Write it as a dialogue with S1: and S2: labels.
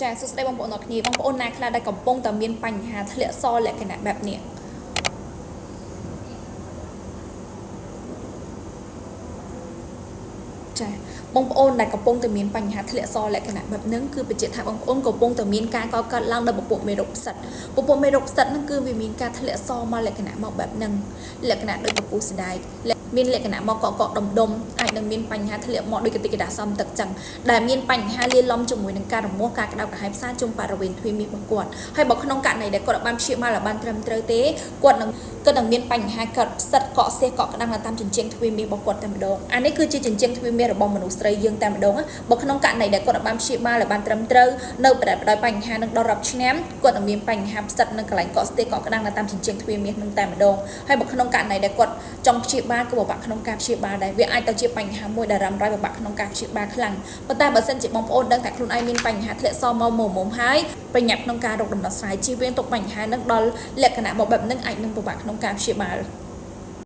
S1: ចាសួស្តីបងប្អូនអរគ្នាបងប្អូនណាខ្លះដែលកំពុងតែមានបញ្ហាធ្លាក់សលក្ខណៈបែបនេះចាបងប្អូនដែលកំពុងតែមានបញ្ហាធ្លាក់សលក្ខណៈបែបហ្នឹងគឺបញ្ជាក់ថាបងប្អូនកំពុងតែមានការកកើតឡើងដោយពពួកមេរោគផ្សិតហ្នឹងគឺវាមានការធ្លាក់សមកលក្ខណៈមកបែបហ្នឹងលក្ខណៈដូចពពុះស្ដាយមានលក្ខណៈមកកកដុំអាចនឹងមានបញ្ហាធ្លាក់មកដូចកតិកតាសំទឹកចឹងដែលមានបញ្ហាលាយឡំជាមួយនឹងការរមាស់ការក្តៅក្រហាយផ្សាជុំបរិវេណទ្វារមាសរបស់គាត់ហើយបើក្នុងករណីដែលគាត់បានព្យាបាលបានត្រឹមត្រូវទេគាត់នឹងមានបញ្ហាកើតផ្សិតកកសេះកកក្តៅតាមជញ្ជាំងទ្វារមាសរបស់គាត់តែម្ដងអានេះគឺជាជញ្ជាំងទ្វារមាសរបស់មនុស្សស្រីយើងតែម្ដងបើក្នុងករណីដែលគាត់បានព្យាបាលបានត្រឹមត្រូវនៅប្រដៅដោយបញ្ហានឹងដល់រាប់ឆ្នាំគាត់នឹងមានបញ្ហាផ្សិតនៅកន្លែងកកស្ទះកកក្តៅតាមជញ្ជាំងទ្វារមាសនឹងតែម្ដងហើយបើក្នុងករណីដែលគាត់ចង់ព្យាបាលគឺពិបាកក្នុងការព្យាបាលដែរវាអាចទៅជាបញ្ហាមួយដែលរ៉ាំរ៉ៃពិបាកក្នុងការព្យាបាលខ្លាំងប៉ុន្តែបើសិនជាបងប្អូនដឹងថាខ្លួនឯងមានបញ្ហាធ្លាក់សមកមុំហើយប្រញាប់ក្នុងការរកដំណោះស្រាយជៀសវាងទុកបញ្ហានឹងដល់លក្ខណៈមកបែបហ្នឹងអាចនឹងពិបាកក្នុងការព្យាបាល